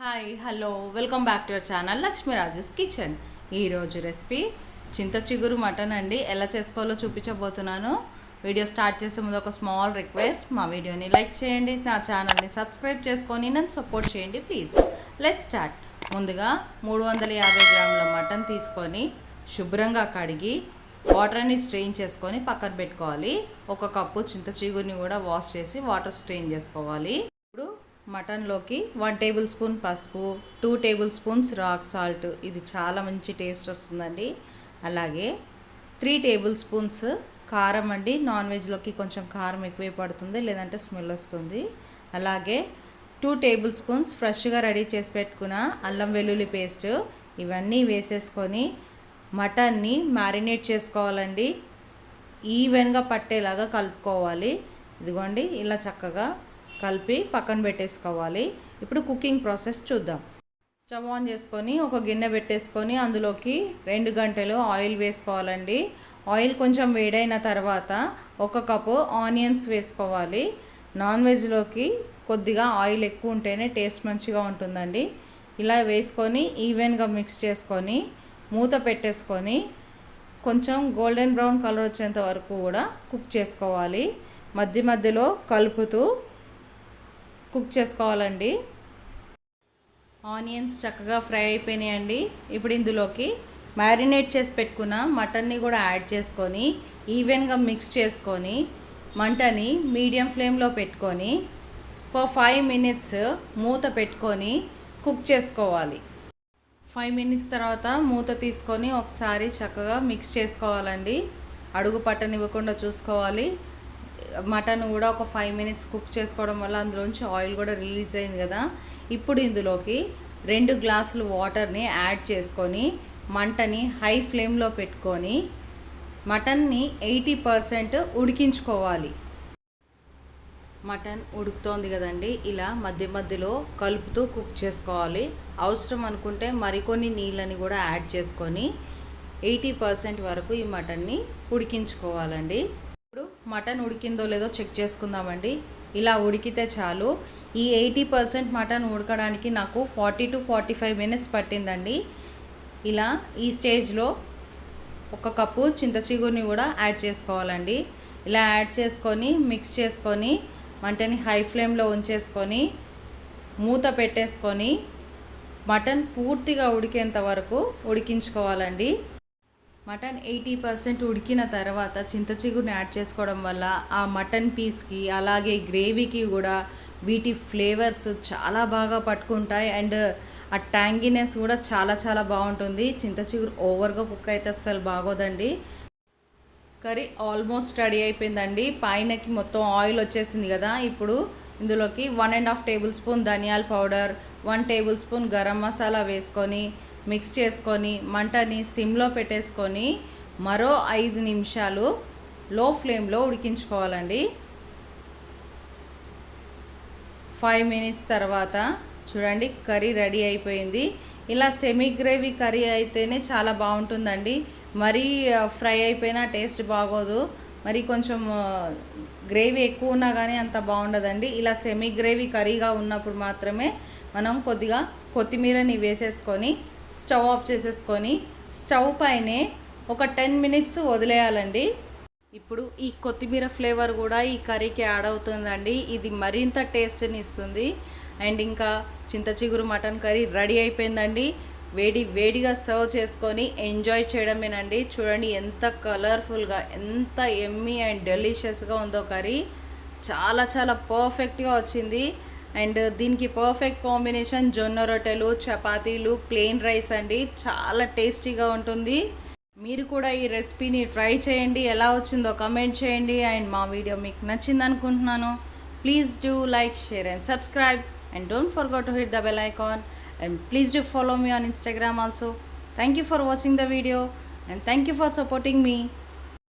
Hi hello welcome back to your channel Lakshmi Raju's kitchen. ఈరోజు recipe చింత చిగురు మటన్ అండి. ఎలా చేసుకోవాలో చూపించబోతున్నాను. వీడియో స్టార్ట్ చేసే ముందు ఒక స్మాల్ రిక్వెస్ట్, మా వీడియోని లైక్ చేయండి, నా ఛానల్ని సబ్స్క్రైబ్ చేసుకొని నన్ను సపోర్ట్ చేయండి ప్లీజ్. Let's start. ముందుగా 350 గ్రాముల మటన్ తీసుకొని శుభ్రంగా కడిగి వాటర్ని స్ట్రెయిన్ చేసుకొని పక్కన పెట్టుకోవాలి. ఒక కప్పు చింత చిగురుని కూడా వాష్ చేసి వాటర్ స్ట్రెయిన్ చేసుకోవాలి. ఇప్పుడు మటన్లోకి 1 టేబుల్ స్పూన్ పసుపు, 2 టేబుల్ స్పూన్స్ రాక్ సాల్ట్, ఇది చాలా మంచి టేస్ట్ వస్తుందండి. అలాగే 3 టేబుల్ స్పూన్స్ కారం అండి. నాన్ వెజ్లోకి కొంచెం కారం ఎక్కువే పడుతుంది, లేదంటే స్మెల్ వస్తుంది. అలాగే 2 టేబుల్ స్పూన్స్ ఫ్రెష్గా రెడీ చేసి పెట్టుకున్న అల్లం వెల్లుల్లి పేస్ట్, ఇవన్నీ వేసేసుకొని మటన్ని మ్యారినేట్ చేసుకోవాలండి. ఈవెన్గా పట్టేలాగా కలుపుకోవాలి. ఇదిగోండి, ఇలా చక్కగా కలిపి పక్కన పెట్టేసుకోవాలి. ఇప్పుడు కుకింగ్ ప్రాసెస్ చూద్దాం. స్టవ్ ఆన్ చేసుకొని ఒక గిన్నె పెట్టేసుకొని అందులోకి 2 గంటలు ఆయిల్ వేసుకోవాలండి. ఆయిల్ కొంచెం వేడైన తర్వాత 1 కప్పు ఆనియన్స్ వేసుకోవాలి. నాన్ వెజ్లోకి కొద్దిగా ఆయిల్ ఎక్కువ ఉంటేనే టేస్ట్ మంచిగా ఉంటుందండి. ఇలా వేసుకొని ఈవెన్గా మిక్స్ చేసుకొని మూత పెట్టేసుకొని కొంచెం గోల్డెన్ బ్రౌన్ కలర్ వచ్చేంత వరకు కూడా కుక్ చేసుకోవాలి. మధ్య మధ్యలో కలుపుతూ కుక్ చేసుకోవాలండి. ఆనియన్స్ చక్కగా ఫ్రై అయిపోయినాయండి. ఇప్పుడు ఇందులోకి మ్యారినేట్ చేసి పెట్టుకున్న మటన్ని కూడా యాడ్ చేసుకొని ఈవెన్గా మిక్స్ చేసుకొని మంటని మీడియం ఫ్లేమ్లో పెట్టుకొని ఒక 5 మినిట్స్ మూత పెట్టుకొని కుక్ చేసుకోవాలి. 5 మినిట్స్ తర్వాత మూత తీసుకొని ఒకసారి చక్కగా మిక్స్ చేసుకోవాలండి. అడుగు పట్టనివ్వకుండా చూసుకోవాలి. మటన్ కూడా ఒక 5 మినిట్స్ కుక్ చేసుకోవడం వల్ల అందులోంచి ఆయిల్ కూడా రిలీజ్ అయింది కదా. ఇప్పుడు ఇందులోకి 2 గ్లాసులు వాటర్ని యాడ్ చేసుకొని మంటని హై ఫ్లేమ్లో పెట్టుకొని మటన్ని 80% ఉడికించుకోవాలి. మటన్ ఉడుకుతోంది కదండి, ఇలా మధ్య మధ్యలో కలుపుతూ కుక్ చేసుకోవాలి. అవసరం అనుకుంటే మరికొన్ని నీళ్ళని కూడా యాడ్ చేసుకొని 80% వరకు ఈ మటన్ని ఉడికించుకోవాలండి. ఇప్పుడు మటన్ ఉడికిందో లేదో చెక్ చేసుకుందామండి. ఇలా ఉడికితే చాలు. ఈ 80% మటన్ ఉడకడానికి నాకు 40 to 45 మినిట్స్ పట్టిందండి. ఇలా ఈ స్టేజ్లో 1 కప్పు చింత చిగురుని కూడా యాడ్ చేసుకోవాలండి. ఇలా యాడ్ చేసుకొని మిక్స్ చేసుకొని మంటని హై ఫ్లేమ్లో ఉంచేసుకొని మూత పెట్టేసుకొని మటన్ పూర్తిగా ఉడికేంత వరకు ఉడికించుకోవాలండి. మటన్ 80% ఉడికిన తర్వాత చింత చిగురుని యాడ్ చేసుకోవడం వల్ల ఆ మటన్ పీస్కి అలాగే గ్రేవీకి కూడా వీటి ఫ్లేవర్స్ చాలా బాగా పట్టుకుంటాయి. అండ్ ఆ ట్యాంగినెస్ కూడా చాలా చాలా బాగుంటుంది. చింత చిగురు ఓవర్గా కుక్ అయితే అస్సలు బాగోదండి. కర్రీ ఆల్మోస్ట్ రెడీ అయిపోయిందండి. పైనకి మొత్తం ఆయిల్ వచ్చేసింది కదా. ఇప్పుడు ఇందులోకి 1.5 టేబుల్ స్పూన్ ధనియాల powder, 1 table spoon garam masala వేసుకొని మిక్స్ చేసుకొని మంటని సిమ్లో పెట్టేసుకొని మరో 5 నిమిషాలు లో ఫ్లేమ్లో ఉడికించుకోవాలండి. 5 మినిట్స్ తర్వాత చూడండి, కర్రీ రెడీ అయిపోయింది. ఇలా సెమీ గ్రేవీ కర్రీ అయితేనే చాలా బాగుంటుందండి. మరీ ఫ్రై అయిపోయినా టేస్ట్ బాగోదు. మరి కొంచెం గ్రేవీ ఎక్కువ ఉన్నా కానీ అంత బాగుండదండి. ఇలా సెమీ గ్రేవీ కర్రీగా ఉన్నప్పుడు మాత్రమే మనం కొద్దిగా కొత్తిమీరని వేసేసుకొని స్టవ్ ఆఫ్ చేసేసుకొని స్టవ్ పైనే ఒక 10 మినిట్స్ వదిలేయాలండి. ఇప్పుడు ఈ కొత్తిమీర ఫ్లేవర్ కూడా ఈ కర్రీకి యాడ్ అవుతుందండి. ఇది మరింత టేస్ట్ని ఇస్తుంది. అండ్ ఇంకా చింత చిగురు మటన్ కర్రీ రెడీ అయిపోయిందండి. వేడిగా సర్వ్ చేసుకొని ఎంజాయ్ చేయడమేనండి. చూడండి ఎంత కలర్ఫుల్గా, ఎంత ఎమ్మీ అండ్ డెలిషియస్గా ఉందో కర్రీ. చాలా చాలా పర్ఫెక్ట్గా వచ్చింది. అండ్ దీనికి పర్ఫెక్ట్ కాంబినేషన్ జొన్న రొట్టెలు, చపాతీలు, ప్లెయిన్ రైస్ అండి. చాలా టేస్టీగా ఉంటుంది. మీరు కూడా ఈ రెసిపీని ట్రై చేయండి. ఎలా వచ్చిందో కమెంట్ చేయండి. అండ్ మా వీడియో మీకు నచ్చింది అనుకుంటున్నాను. Please do like, share and subscribe. And don't forget to hit the bell icon. And please do follow me on Instagram also. Thank you for watching the video and thank you for supporting me.